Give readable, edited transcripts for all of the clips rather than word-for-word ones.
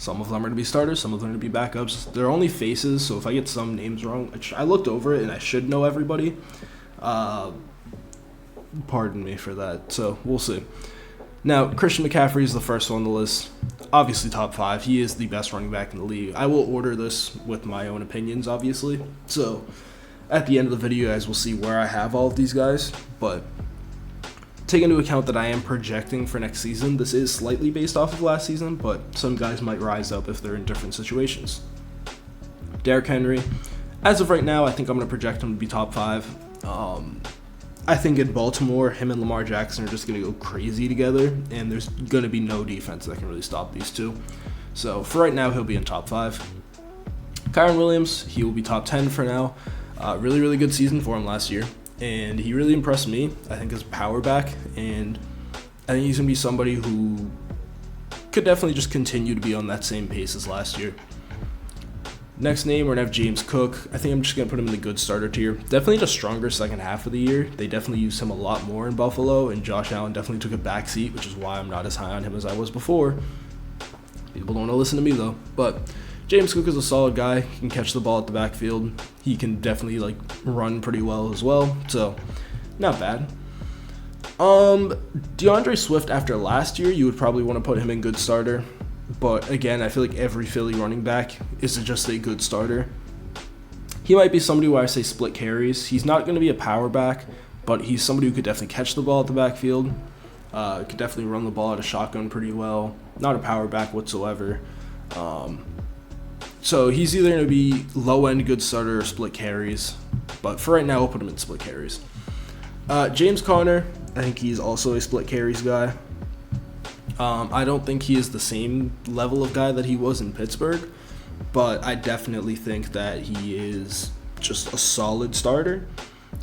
Some of them are going to be starters, some of them are going to be backups. They're only faces, so if I get some names wrong, I looked over it and I should know everybody. Pardon me for that, so we'll see. Now, Christian McCaffrey is the first one on the list. Obviously top 5. He is the best running back in the league. I will order this with my own opinions, obviously. So at the end of the video, you guys will see where I have all of these guys. But take into account that I am projecting for next season. This is slightly based off of last season, but some guys might rise up if they're in different situations. Derrick Henry. As of right now, I think I'm going to project him to be top 5. I think in Baltimore, him and Lamar Jackson are just going to go crazy together, and there's going to be no defense that can really stop these two. So for right now, he'll be in top 5. Kyren Williams, he will be top 10 for now. Really, really good season for him last year, and he really impressed me, I think, as a power back, and I think he's going to be somebody who could definitely just continue to be on that same pace as last year. Next name, we're going to have James Cook. I think I'm just going to put him in the good starter tier. Definitely just stronger second half of the year. They definitely used him a lot more in Buffalo, and Josh Allen definitely took a back seat, which is why I'm not as high on him as I was before. People don't want to listen to me, though. But James Cook is a solid guy. He can catch the ball at the backfield. He can definitely, run pretty well as well. So, not bad. DeAndre Swift, after last year, you would probably want to put him in good starter. But again, I feel like every Philly running back is just a good starter. He might be somebody where I say split carries. He's not going to be a power back, but he's somebody who could definitely catch the ball at the backfield. Could definitely run the ball at a shotgun pretty well. Not a power back whatsoever. So he's either going to be low-end good starter or split carries. But for right now, we'll put him in split carries. James Conner, I think he's also a split carries guy. I don't think he is the same level of guy that he was in Pittsburgh, but I definitely think that he is just a solid starter.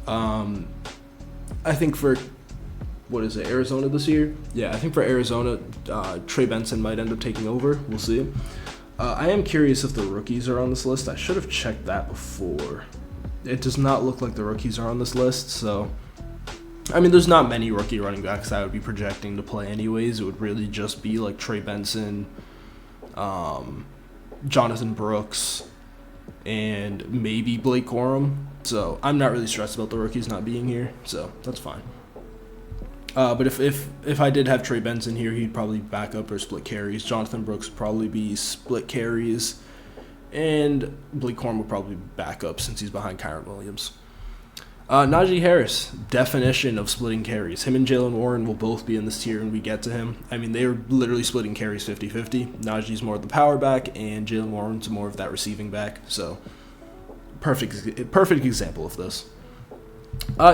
I think for, Arizona this year? Yeah, I think for Arizona, Trey Benson might end up taking over. We'll see. I am curious if the rookies are on this list. I should have checked that before. It does not look like the rookies are on this list, so there's not many rookie running backs I would be projecting to play anyways. It would really just be like Trey Benson, Jonathan Brooks, and maybe Blake Corum. So I'm not really stressed about the rookies not being here, so that's fine. But if I did have Trey Benson here, he'd probably back up or split carries. Jonathan Brooks would probably be split carries, and Blake Corum would probably back up since he's behind Kyren Williams. Najee Harris, definition of splitting carries. Him and Jaylen Warren will both be in this tier when we get to him. They are literally splitting carries 50-50. Najee's more of the power back, and Jaylen Warren's more of that receiving back. So, perfect example of this.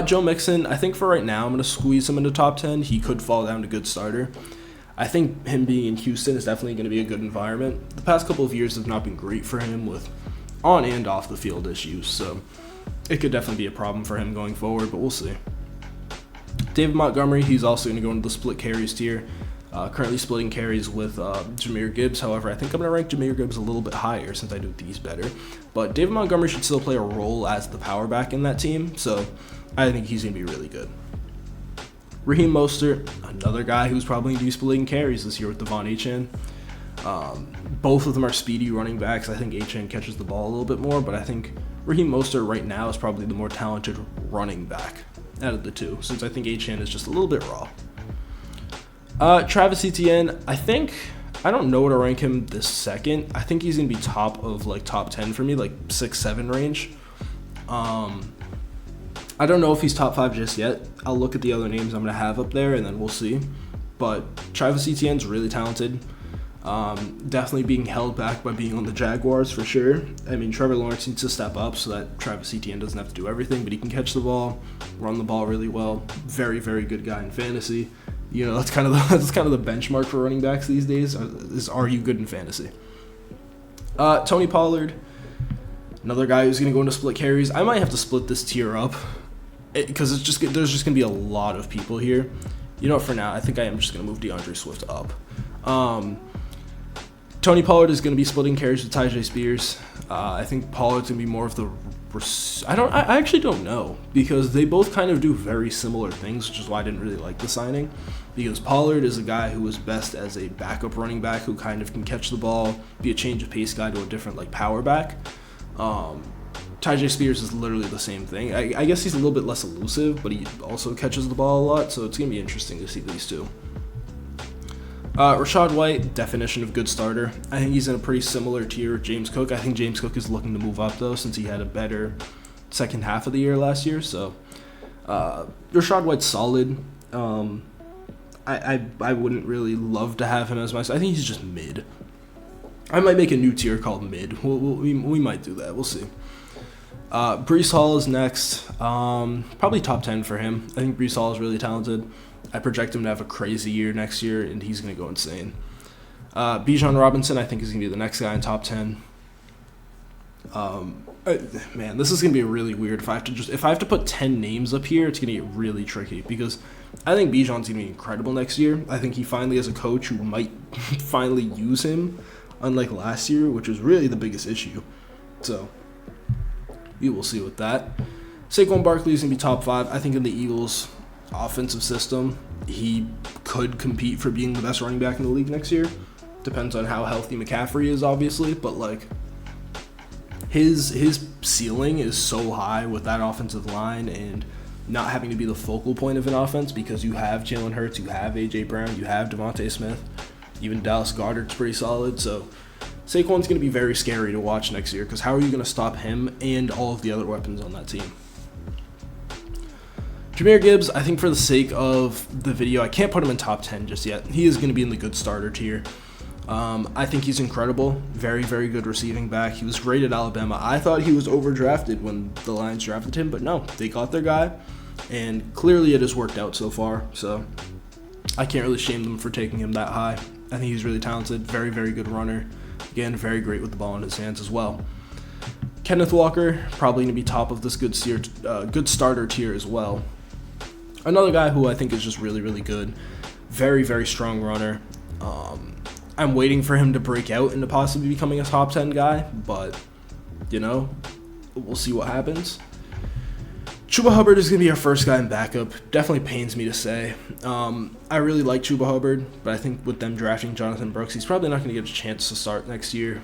Joe Mixon, I think for right now, I'm going to squeeze him into top 10. He could fall down to good starter. I think him being in Houston is definitely going to be a good environment. The past couple of years have not been great for him with on and off the field issues, so it could definitely be a problem for him going forward, but we'll see. David Montgomery, he's also going to go into the split carries tier. Currently splitting carries with Jahmyr Gibbs. However, I think I'm going to rank Jahmyr Gibbs a little bit higher since I do these better. But David Montgomery should still play a role as the power back in that team, so I think he's going to be really good. Raheem Mostert, another guy who's probably going to be splitting carries this year with Devon Achane. Both of them are speedy running backs. I think Achane catches the ball a little bit more, but I think Raheem Mostert right now is probably the more talented running back out of the two, since I think Achane is just a little bit raw. Travis Etienne, I don't know where to rank him this second. I think he's going to be top of top 10 for me, 6-7 range. I don't know if he's top 5 just yet. I'll look at the other names I'm going to have up there, and then we'll see. But Travis Etienne's really talented. Definitely being held back by being on the Jaguars for sure. Trevor Lawrence needs to step up so that Travis Etienne doesn't have to do everything, but he can catch the ball, run the ball really well. Very, very good guy in fantasy. That's kind of the benchmark for running backs these days. Are you good in fantasy? Tony Pollard, another guy who's going to go into split carries. I might have to split this tier up because there's just going to be a lot of people here. For now, I think I am just going to move DeAndre Swift up. Tony Pollard is going to be splitting carries with Tyjae Spears. I think Pollard's going to be more of the I actually don't know, because they both kind of do very similar things, which is why I didn't really like the signing. Because Pollard is a guy who is best as a backup running back who kind of can catch the ball, be a change of pace guy to a different like power back. Tyjae Spears is literally the same thing. I guess he's a little bit less elusive, but he also catches the ball a lot, so it's going to be interesting to see these two. Rachaad White, definition of good starter. I think he's in a pretty similar tier with James Cook. I think James Cook is looking to move up, though, since he had a better second half of the year last year. So Rachaad White's solid. I wouldn't really love to have him as my... I think he's just mid. I might make a new tier called mid. We might do that. We'll see. Breece Hall is next. Probably top 10 for him. I think Breece Hall is really talented. I project him to have a crazy year next year, and he's going to go insane. Bijan Robinson, I think, is going to be the next guy in top 10. Man, this is going to be really weird. If I have to put 10 names up here, it's going to get really tricky, because I think Bijan's going to be incredible next year. I think he finally has a coach who might finally use him, unlike last year, which was really the biggest issue. So we will see with that. Saquon Barkley is going to be top 5. I think in the Eagles' offensive system, he could compete for being the best running back in the league next year. Depends on how healthy McCaffrey is, obviously, but like his ceiling is so high with that offensive line and not having to be the focal point of an offense, because you have Jalen Hurts, you have A.J. Brown, you have Devontae Smith, even Dallas Goedert's pretty solid. So Saquon's going to be very scary to watch next year, because how are you going to stop him and all of the other weapons on that team? Jahmyr Gibbs, I think for the sake of the video, I can't put him in top 10 just yet. He is going to be in the good starter tier. I think he's incredible. Very, very good receiving back. He was great at Alabama. I thought he was overdrafted when the Lions drafted him, but no, they got their guy, and clearly it has worked out so far. So I can't really shame them for taking him that high. I think he's really talented. Very, very good runner. Again, very great with the ball in his hands as well. Kenneth Walker, probably going to be top of this good starter tier as well. Another guy who I think is just really, really good. Very, very strong runner. I'm waiting for him to break out into possibly becoming a top 10 guy, but, we'll see what happens. Chuba Hubbard is going to be our first guy in backup. Definitely pains me to say. I really like Chuba Hubbard, but I think with them drafting Jonathan Brooks, he's probably not going to get a chance to start next year.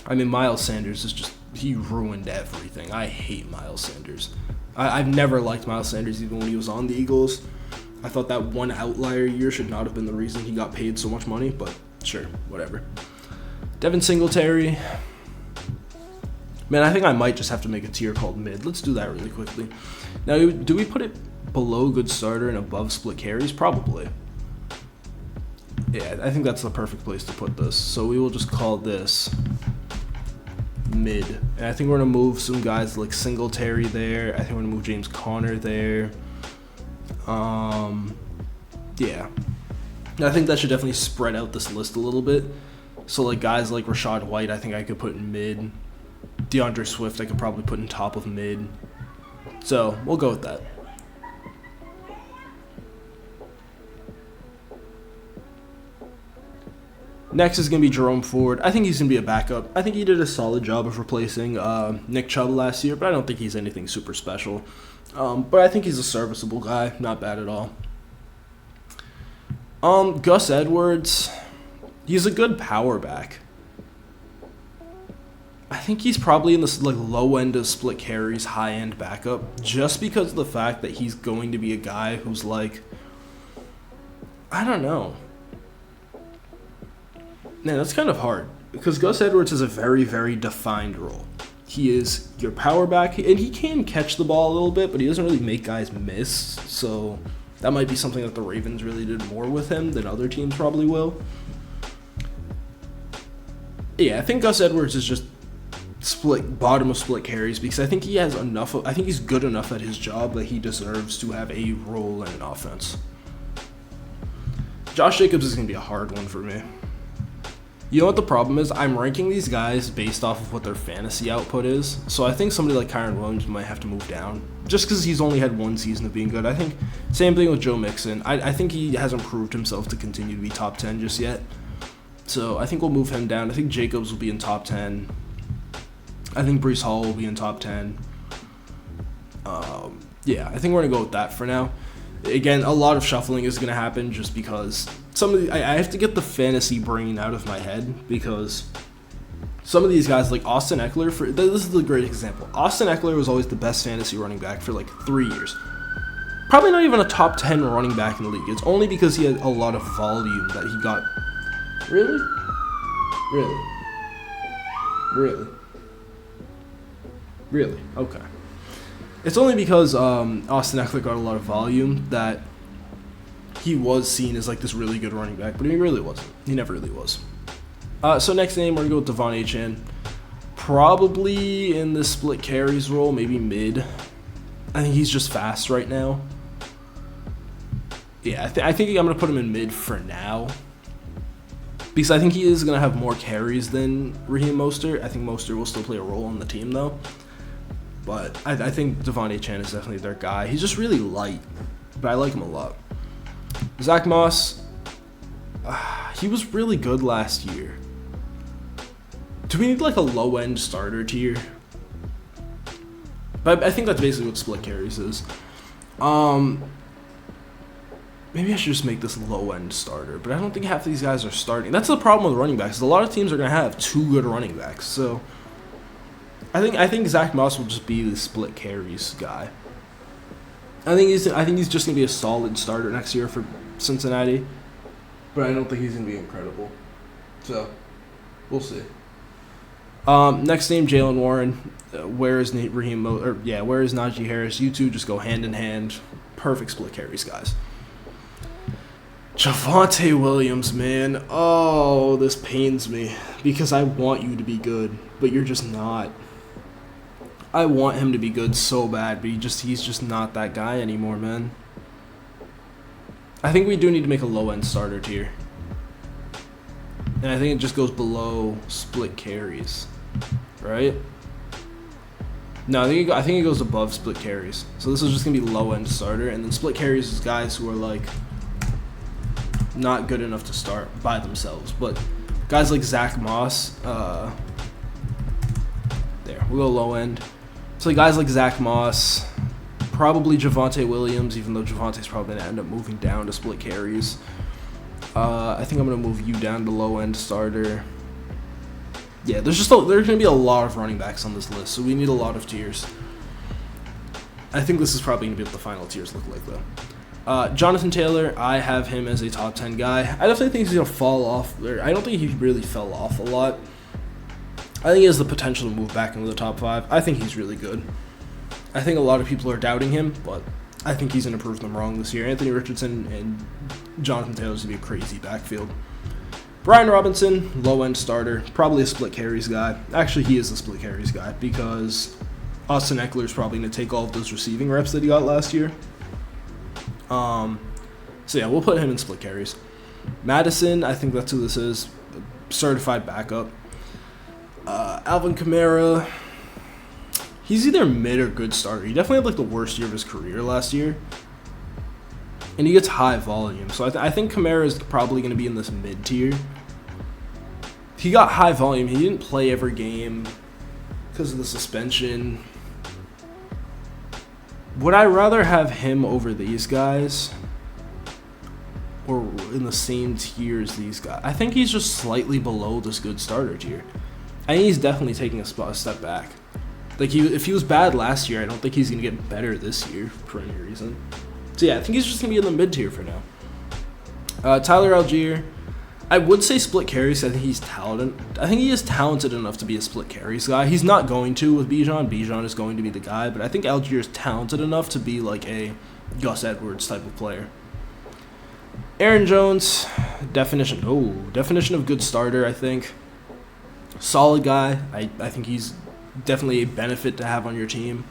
I mean, Miles Sanders is just, he ruined everything. I hate Miles Sanders. I've never liked Miles Sanders, even when he was on the Eagles. I thought that one outlier year should not have been the reason he got paid so much money, but sure, whatever. Devin Singletary. Man, I think I might just have to make a tier called mid. Let's do that really quickly. Now, do we put it below good starter and above split carries? Probably. Yeah, I think that's the perfect place to put this. So we will just call this mid. And I think we're going to move some guys like Singletary there. I think we're going to move James Conner there. Yeah. And I think that should definitely spread out this list a little bit. So like guys like Rachaad White, I think I could put in mid. DeAndre Swift, I could probably put in top of mid. So we'll go with that. Next is going to be Jerome Ford. I think he's going to be a backup. I think he did a solid job of replacing Nick Chubb last year, but I don't think he's anything super special. But I think he's a serviceable guy. Not bad at all. Gus Edwards, he's a good power back. I think he's probably in this low end of split carries, high end backup, just because of the fact that he's going to be a guy who's I don't know. Man, that's kind of hard, because Gus Edwards has a very, very defined role. He is your power back, and he can catch the ball a little bit, but he doesn't really make guys miss, so that might be something that the Ravens really did more with him than other teams probably will. Yeah, I think Gus Edwards is just bottom of split carries, because I think he has enough. I think he's good enough at his job that he deserves to have a role in an offense. Josh Jacobs is going to be a hard one for me. You know what the problem is? I'm ranking these guys based off of what their fantasy output is. So I think somebody like Kyren Williams might have to move down, just because he's only had one season of being good. I think same thing with Joe Mixon. I think he hasn't proved himself to continue to be top 10 just yet. So I think we'll move him down. I think Jacobs will be in top 10. I think Breece Hall will be in top 10. Yeah, I think we're going to go with that for now. Again, a lot of shuffling is going to happen just because I have to get the fantasy brain out of my head, because some of these guys, like Austin Eckler, this is a great example. Austin Eckler was always the best fantasy running back for like 3 years. Probably not even a top 10 running back in the league. It's only because he had a lot of volume that he got. Really? Really? Okay. It's only because Austin Eckler got a lot of volume that he was seen as like this really good running back, but he really wasn't. He never really was. So next name, we're going to go with Devon Achane. Probably in the split carries role, maybe mid. I think he's just fast right now. Yeah, I think I'm going to put him in mid for now, because I think he is going to have more carries than Raheem Mostert. I think Mostert will still play a role on the team, though. But I think Devon Achane is definitely their guy. He's just really light, but I like him a lot. Zach Moss, he was really good last year. Do we need like a low-end starter tier? But I think that's basically what split carries is. Maybe I should just make this low-end starter, but I don't think half of these guys are starting. That's the problem with running backs. A lot of teams are going to have 2 good running backs, so I think Zach Moss will just be the split carries guy. I think he's just going to be a solid starter next year for Cincinnati, but I don't think he's going to be incredible. So, we'll see. Next name, Jaylen Warren. Where is where is Najee Harris? You two just go hand in hand. Perfect split carries, guys. Javonte Williams, man. Oh, this pains me, because I want you to be good, but you're just not. I want him to be good so bad, but he's just not that guy anymore, man. I think we do need to make a low-end starter tier. And I think it just goes below split carries, right? No, I think it goes above split carries. So this is just going to be low-end starter, and then split carries is guys who are, like, not good enough to start by themselves. But guys like Zach Moss, there, we'll go low-end. So guys like Zach Moss, probably Javonte Williams, even though Javonte's probably going to end up moving down to split carries. I think I'm going to move you down to low-end starter. Yeah, there's going to be a lot of running backs on this list, so we need a lot of tiers. I think this is probably going to be what the final tiers look like, though. Jonathan Taylor, I have him as a top 10 guy. I definitely think he's going to fall off. I don't think he really fell off a lot. I think he has the potential to move back into the top 5. I think he's really good. I think a lot of people are doubting him, but I think he's going to prove them wrong this year. Anthony Richardson and Jonathan Taylor's going to be a crazy backfield. Brian Robinson, low-end starter, probably a split carries guy. Actually, he is a split carries guy, because Austin Eckler is probably going to take all of those receiving reps that he got last year. So yeah, we'll put him in split carries. Madison, I think that's who this is. Certified backup. Alvin Kamara, he's either mid or good starter. He definitely had like the worst year of his career last year, and he gets high volume. So I think Kamara is probably going to be in this mid tier. He got high volume. He didn't play every game because of the suspension. Would I rather have him over these guys, or in the same tier as these guys? I think he's just slightly below this good starter tier. I think he's definitely taking a step back. Like, if he was bad last year, I don't think he's going to get better this year for any reason. So yeah, I think he's just going to be in the mid tier for now. Tyler Algier, I would say split carries. I think he's talented. I think he is talented enough to be a split carries guy. He's not going to with Bijan. Bijan is going to be the guy, but I think Algier is talented enough to be like a Gus Edwards type of player. Aaron Jones, definition of good starter, I think. Solid guy. I think he's definitely a benefit to have on your team.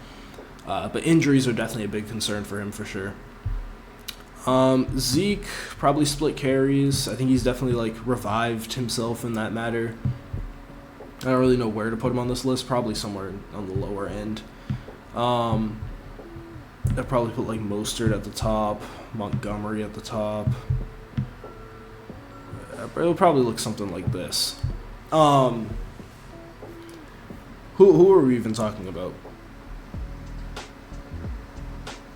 But injuries are definitely a big concern for him for sure. Zeke, probably split carries. I think he's definitely like revived himself in that matter. I don't really know where to put him on this list. Probably somewhere on the lower end. I'd probably put like Mostert at the top, Montgomery at the top. It'll probably look something like this. Who Who are we even talking about?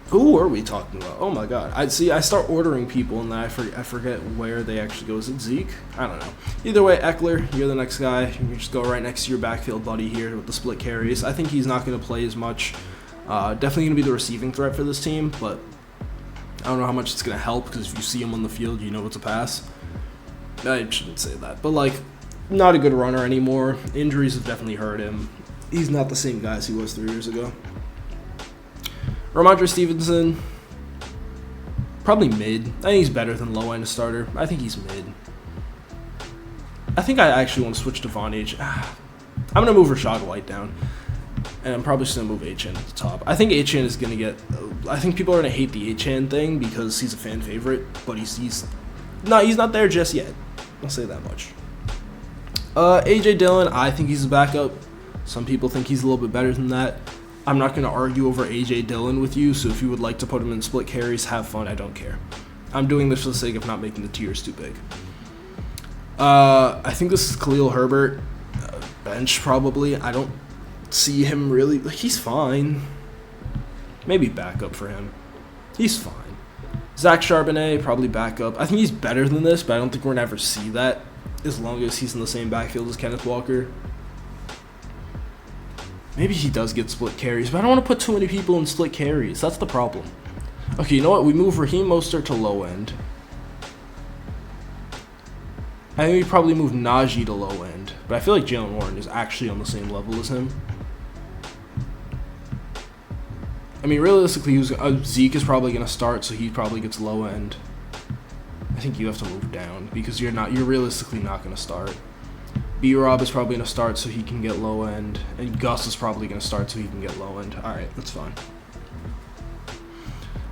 Who are we talking about? Oh my god. I start ordering people and then I forget where they actually go. Is it Zeke? I don't know. Either way, Eckler, you're the next guy. You just go right next to your backfield buddy here with the split carries. I think he's not going to play as much. Definitely going to be the receiving threat for this team, but I don't know how much it's going to help because if you see him on the field, you know it's a pass. I shouldn't say that, but like, not a good runner anymore. Injuries have definitely hurt him. He's not the same guy as he was 3 years ago. Ramondre Stevenson, probably mid. I think he's better than low-end starter. I think he's mid. I think I actually want to switch to Von H. I'm going to move Rachaad White down. And I'm probably just going to move Achane at the top. I think Achane is going to get... I think people are going to hate the Achane thing because he's a fan favorite. But he's not there just yet. I'll say that much. A.J. Dillon, I think he's a backup. Some people think he's a little bit better than that. I'm not going to argue over A.J. Dillon with you, so if you would like to put him in split carries, have fun. I don't care. I'm doing this for the sake of not making the tiers too big. I think this is Khalil Herbert. Bench, probably. I don't see him really... He's fine. Maybe backup for him. He's fine. Zach Charbonnet, probably backup. I think he's better than this, but I don't think we're going to ever see that as long as he's in the same backfield as Kenneth Walker. Maybe he does get split carries, but I don't want to put too many people in split carries. That's the problem. Okay, you know what? We move Raheem Mostert to low end. I think we probably move Najee to low end, but I feel like Jaylen Warren is actually on the same level as him. I mean, realistically, Zeke is probably going to start, so he probably gets low end. I think you have to move down because you're realistically not going to start. B-Rob is probably going to start so he can get low end, and Gus is probably going to start so he can get low end. All right, that's fine.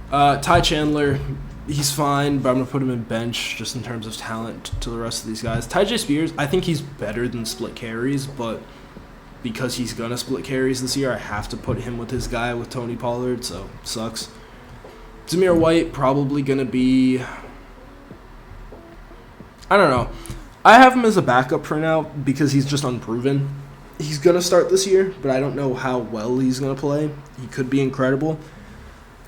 Ty Chandler, he's fine, but I'm going to put him in bench just in terms of talent to the rest of these guys. Tyjae Spears, I think he's better than split carries, but because he's going to split carries this year, I have to put him with his guy with Tony Pollard, so sucks. Zamir White, probably going to be... I don't know. I have him as a backup for now because he's just unproven. He's going to start this year, but I don't know how well he's going to play. He could be incredible.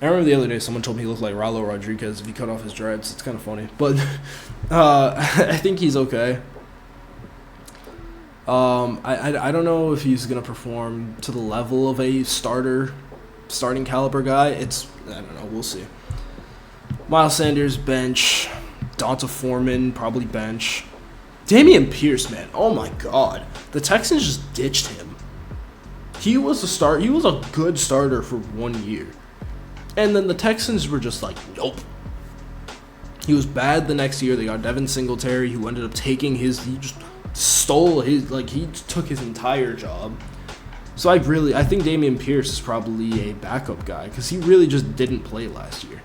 I remember the other day someone told me he looked like Rallo Rodriguez if he cut off his dreads. It's kind of funny. But I think he's okay. I don't know if he's going to perform to the level of a starting caliber guy. I don't know. We'll see. Miles Sanders, bench. Donta Foreman, probably bench. Dameon Pierce, man, oh my god. The Texans just ditched him. He was a good starter for 1 year. And then the Texans were just like, nope. He was bad the next year. They got Devin Singletary, who ended up taking he just stole his, he took his entire job. So I think Dameon Pierce is probably a backup guy, because he really just didn't play last year.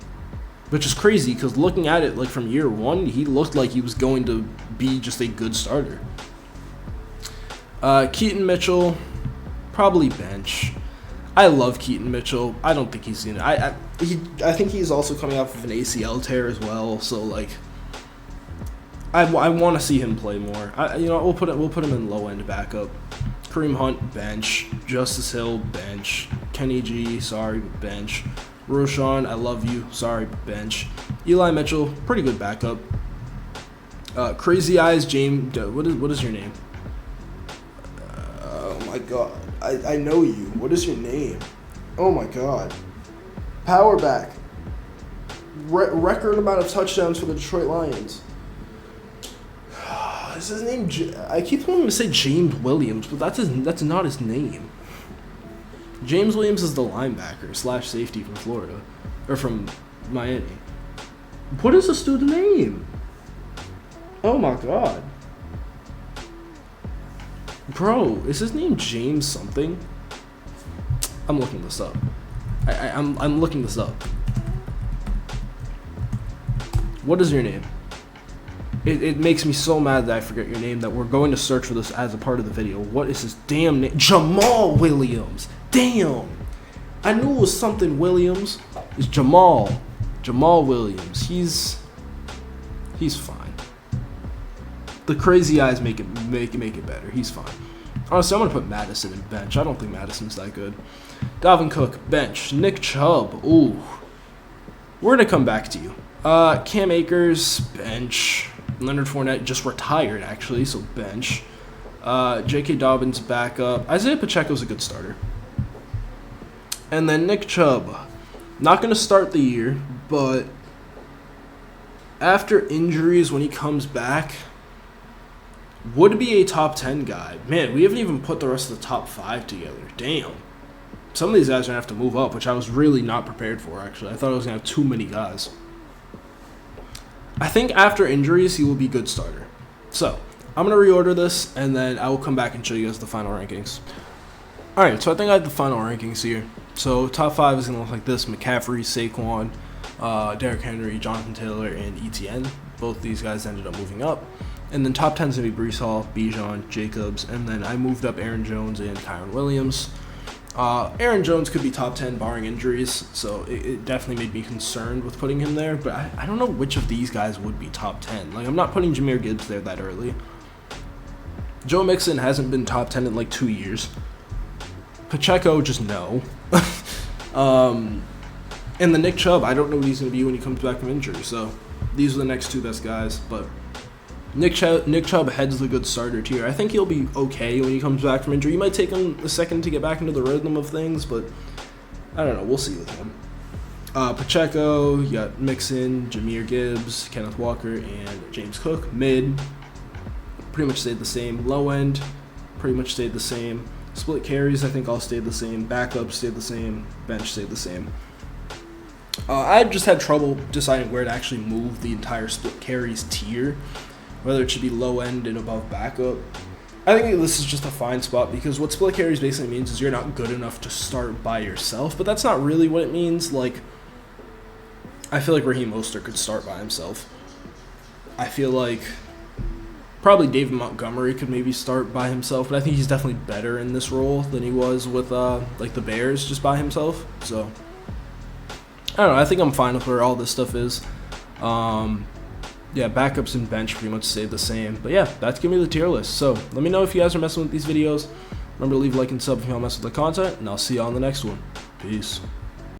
Which is crazy, because looking at it, from year one, he looked like he was going to be just a good starter. Keaton Mitchell, probably bench. I love Keaton Mitchell. I don't think he's gonna... I think he's also coming off of an ACL tear as well, so, I want to see him play more. We'll put him in low-end backup. Kareem Hunt, bench. Justice Hill, bench. Kenny G, sorry, bench. Roshan, I love you. Sorry, bench. Eli Mitchell, pretty good backup. Crazy Eyes, James. What is your name? Oh my god. I know you. What is your name? Oh my god. Power back. Record amount of touchdowns for the Detroit Lions. Is his name? I keep wanting to say James Williams, but that's not his name. James Williams is the linebacker / safety from Florida, or from Miami. What is this dude's name? Oh my god. Bro, is his name James something? I'm looking this up. I'm looking this up. What is your name? It makes me so mad that I forget your name that we're going to search for this as a part of the video. What is his damn name? Jamal Williams. Damn. I knew it was something Williams. It's Jamal. Jamal Williams. He's fine. The Crazy Eyes make it better. He's fine. Honestly, I'm going to put Madison in bench. I don't think Madison's that good. Dalvin Cook, bench. Nick Chubb, ooh. We're going to come back to you. Cam Akers, bench. Leonard Fournette just retired, actually, so bench. J.K. Dobbins, backup. Isaiah Pacheco's a good starter. And then Nick Chubb. Not going to start the year, but after injuries, when he comes back, would be a top 10 guy. Man, we haven't even put the rest of the top 5 together. Damn. Some of these guys are going to have to move up, which I was really not prepared for, actually. I thought I was going to have too many guys. I think after injuries, he will be a good starter. So, I'm going to reorder this, and then I will come back and show you guys the final rankings. Alright, so I think I have the final rankings here. So, top 5 is going to look like this. McCaffrey, Saquon, Derrick Henry, Jonathan Taylor, and ETN. Both these guys ended up moving up. And then top 10 is going to be Breece Hall, Bijan, Jacobs, and then I moved up Aaron Jones and Kyren Williams. Aaron Jones could be top 10 barring injuries, so it definitely made me concerned with putting him there, but I don't know which of these guys would be top 10. Like, I'm not putting Jahmyr Gibbs there that early. Joe Mixon hasn't been top 10 in like 2 years. Pacheco, just no. And the Nick Chubb, I don't know what he's going to be when he comes back from injury, so these are the next 2 best guys, but Nick Chubb heads the good starter tier. I think he'll be okay when he comes back from injury. You might take him a second to get back into the rhythm of things, but I don't know. We'll see with him. Pacheco, you got Mixon, Jahmyr Gibbs, Kenneth Walker, and James Cook. Mid, pretty much stayed the same. Low end, pretty much stayed the same. Split carries, I think all stayed the same. Backup stayed the same. Bench stayed the same. I just had trouble deciding where to actually move the entire split carries tier, whether it should be low end and above backup. I think this is just a fine spot because what split carries basically means is you're not good enough to start by yourself, but that's not really what it means. Like, I feel like Raheem Mostert could start by himself. I feel like probably David Montgomery could maybe start by himself, but I think he's definitely better in this role than he was with like the Bears just by himself. So I don't know. I think I'm fine with where all this stuff is. Yeah, backups and bench pretty much stayed the same. But yeah, that's gonna be the tier list. So let me know if you guys are messing with these videos. Remember to leave a like and sub if you want to mess with the content, and I'll see you on the next one. Peace.